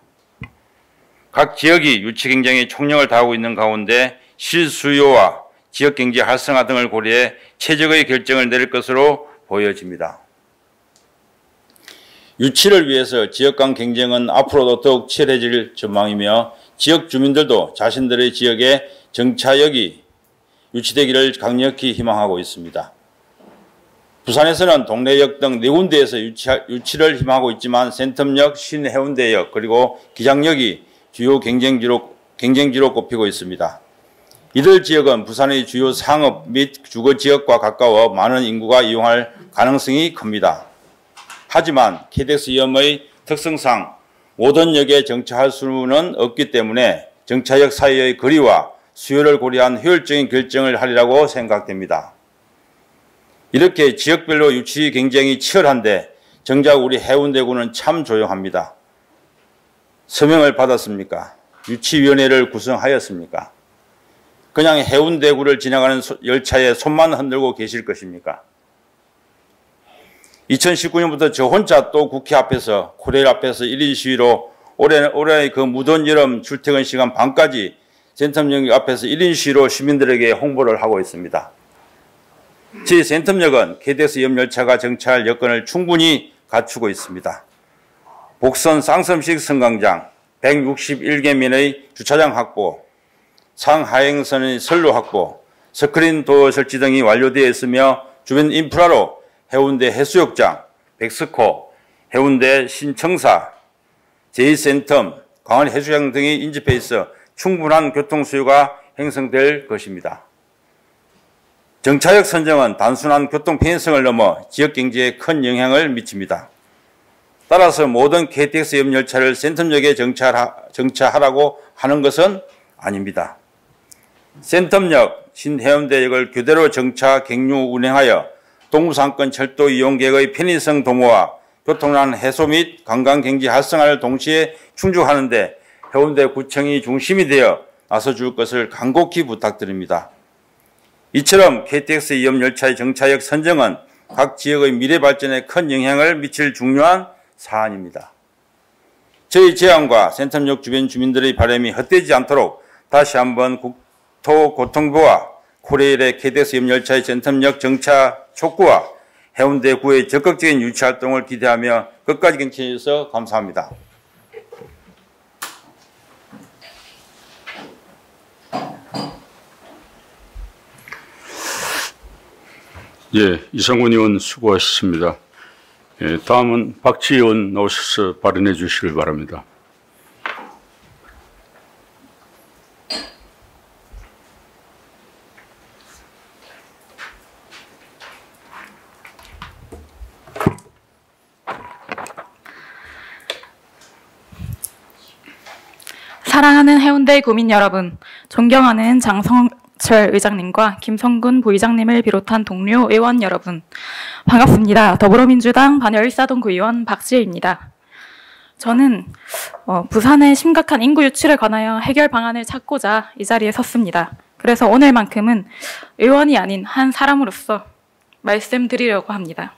각 지역이 유치 경쟁에 총력을 다하고 있는 가운데 실수요와 지역경제 활성화 등을 고려해 최적의 결정을 내릴 것으로 보여집니다. 유치를 위해서 지역 간 경쟁은 앞으로도 더욱 치열해질 전망이며 지역 주민들도 자신들의 지역에 정차역이 유치되기를 강력히 희망하고 있습니다. 부산에서는 동래역 등 4군데에서 유치를 희망하고 있지만 센텀역, 신해운대역 그리고 기장역이 주요 경쟁지로 꼽히고 있습니다. 이들 지역은 부산의 주요 상업 및 주거 지역과 가까워 많은 인구가 이용할 가능성이 큽니다. 하지만 KTX 이염의 특성상 모든 역에 정차할 수는 없기 때문에 정차역 사이의 거리와 수요를 고려한 효율적인 결정을 하리라고 생각됩니다. 이렇게 지역별로 유치 경쟁이 치열한데 정작 우리 해운대구는 참 조용합니다. 서명을 받았습니까? 유치위원회를 구성하였습니까? 그냥 해운대구를 지나가는 열차에 손만 흔들고 계실 것입니까? 2019년부터 저 혼자 또 국회 앞에서, 코레일 앞에서 1인 시위로 올해 그 무더운 여름 출퇴근 시간 반까지 센텀역 앞에서 1인 시위로 시민들에게 홍보를 하고 있습니다. 저희 센텀역은 KTX 옆열차가 정차할 여건을 충분히 갖추고 있습니다. 복선 쌍섬식 승강장, 161개면의 주차장 확보, 상하행선의 선로 확보, 스크린 도어 설치 등이 완료되어 있으며 주변 인프라로 해운대 해수욕장, 백스코, 해운대 신청사, 제2센텀, 강원 해수욕장 등이 인접해 있어 충분한 교통 수요가 형성될 것입니다. 정차역 선정은 단순한 교통 편의성을 넘어 지역 경제에 큰 영향을 미칩니다. 따라서 모든 KTX 옆 열차를 센텀역에 정차하라고 하는 것은 아닙니다. 센텀역, 신해운대역을 교대로 정차, 경유, 운행하여 동부상권 철도 이용객의 편의성 도모와 교통난 해소 및 관광경제 활성화를 동시에 충족하는 데 해운대구청이 중심이 되어 나서줄 것을 간곡히 부탁드립니다. 이처럼 KTX 옆 열차의 정차역 선정은 각 지역의 미래 발전에 큰 영향을 미칠 중요한 사안입니다. 저희 제안과 센텀역 주변 주민들의 바람이 헛되지 않도록 다시 한번 국토교통부와 코레일의 KTX 옆 열차의 센텀역 정차 촉구와 해운대구의 적극적인 유치 활동을 기대하며 끝까지 경청해 주셔서 감사합니다. 예, 이상훈 의원 수고하셨습니다. 예, 다음은 박지혜 의원 나오셔서 발언해 주시길 바랍니다. 사랑하는 해운대 구민 여러분, 존경하는 장성철 의장님과 김성근 부의장님을 비롯한 동료 의원 여러분, 반갑습니다. 더불어민주당 반열사동 구의원 박지혜입니다. 저는 부산의 심각한 인구 유출에 관하여 해결 방안을 찾고자 이 자리에 섰습니다. 그래서 오늘만큼은 의원이 아닌 한 사람으로서 말씀드리려고 합니다.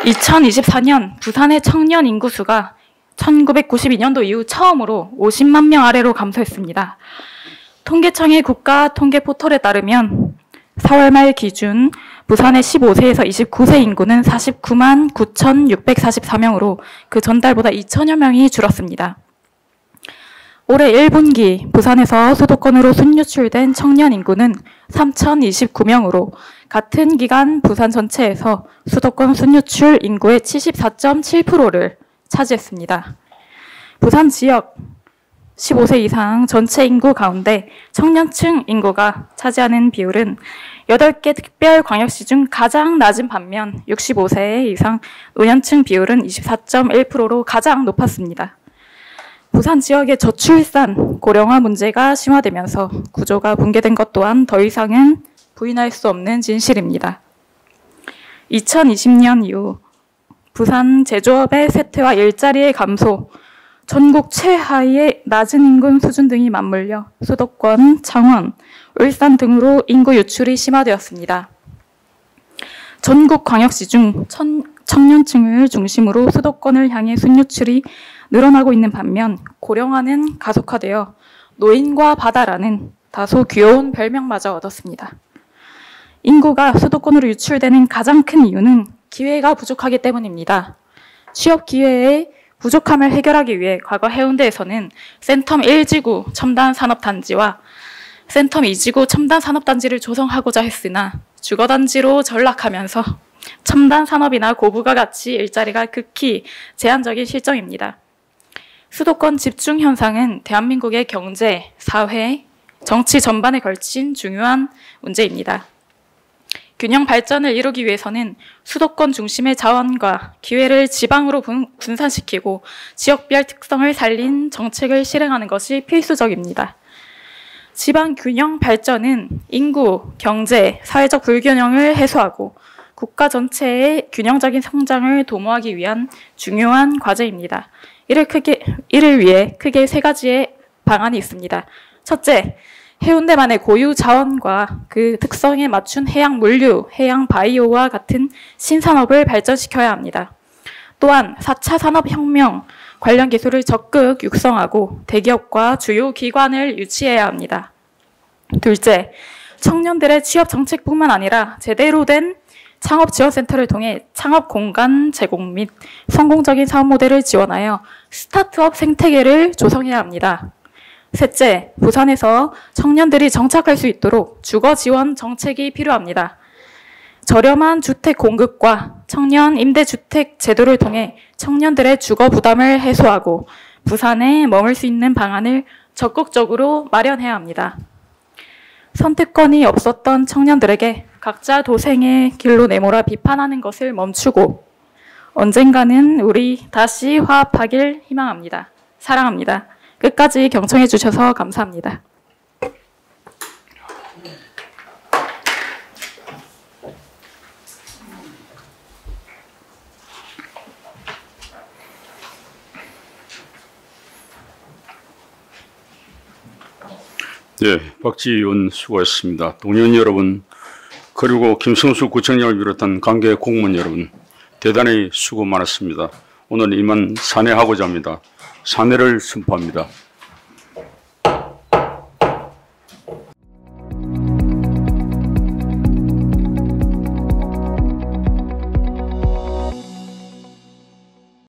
2024년 부산의 청년 인구수가 1992년도 이후 처음으로 50만 명 아래로 감소했습니다. 통계청의 국가 통계 포털에 따르면 4월 말 기준 부산의 15세에서 29세 인구는 49만 9,644명으로 그 전달보다 2천여 명이 줄었습니다. 올해 1분기 부산에서 수도권으로 순유출된 청년 인구는 3,029명으로 같은 기간 부산 전체에서 수도권 순유출 인구의 74.7%를 차지했습니다. 부산 지역 15세 이상 전체 인구 가운데 청년층 인구가 차지하는 비율은 8개 특별광역시 중 가장 낮은 반면 65세 이상 노년층 비율은 24.1%로 가장 높았습니다. 부산 지역의 저출산, 고령화 문제가 심화되면서 구조가 붕괴된 것 또한 더 이상은 부인할 수 없는 진실입니다. 2020년 이후 부산 제조업의 쇠퇴와 일자리의 감소, 전국 최하위의 낮은 인구 수준 등이 맞물려 수도권, 창원, 울산 등으로 인구 유출이 심화되었습니다. 전국 광역시 중 청년층을 중심으로 수도권을 향해 순유출이 늘어나고 있는 반면 고령화는 가속화되어 노인과 바다라는 다소 귀여운 별명마저 얻었습니다. 인구가 수도권으로 유출되는 가장 큰 이유는 기회가 부족하기 때문입니다. 취업 기회의 부족함을 해결하기 위해 과거 해운대에서는 센텀 1지구 첨단산업단지와 센텀 2지구 첨단산업단지를 조성하고자 했으나 주거단지로 전락하면서 첨단산업이나 고부가 가치 일자리가 극히 제한적인 실정입니다. 수도권 집중 현상은 대한민국의 경제, 사회, 정치 전반에 걸친 중요한 문제입니다. 균형 발전을 이루기 위해서는 수도권 중심의 자원과 기회를 지방으로 분산시키고 지역별 특성을 살린 정책을 실행하는 것이 필수적입니다. 지방 균형 발전은 인구, 경제, 사회적 불균형을 해소하고 국가 전체의 균형적인 성장을 도모하기 위한 중요한 과제입니다. 이를 위해 크게 세 가지의 방안이 있습니다. 첫째, 해운대만의 고유 자원과 그 특성에 맞춘 해양 물류, 해양 바이오와 같은 신산업을 발전시켜야 합니다. 또한 4차 산업혁명 관련 기술을 적극 육성하고 대기업과 주요 기관을 유치해야 합니다. 둘째, 청년들의 취업 정책뿐만 아니라 제대로 된 창업지원센터를 통해 창업 공간 제공 및 성공적인 사업 모델을 지원하여 스타트업 생태계를 조성해야 합니다. 셋째, 부산에서 청년들이 정착할 수 있도록 주거 지원 정책이 필요합니다. 저렴한 주택 공급과 청년 임대주택 제도를 통해 청년들의 주거 부담을 해소하고 부산에 머물 수 있는 방안을 적극적으로 마련해야 합니다. 선택권이 없었던 청년들에게 각자 도생의 길로 내몰아 비판하는 것을 멈추고 언젠가는 우리 다시 화합하길 희망합니다. 사랑합니다. 끝까지 경청해 주셔서 감사합니다. 네, 박지 의원 수고했습니다. 동의원 여러분, 그리고 김성수 구청장을 비롯한 관계 공무원 여러분, 대단히 수고 많았습니다. 오늘 이만 산회하고자 합니다. 산회를 선포합니다.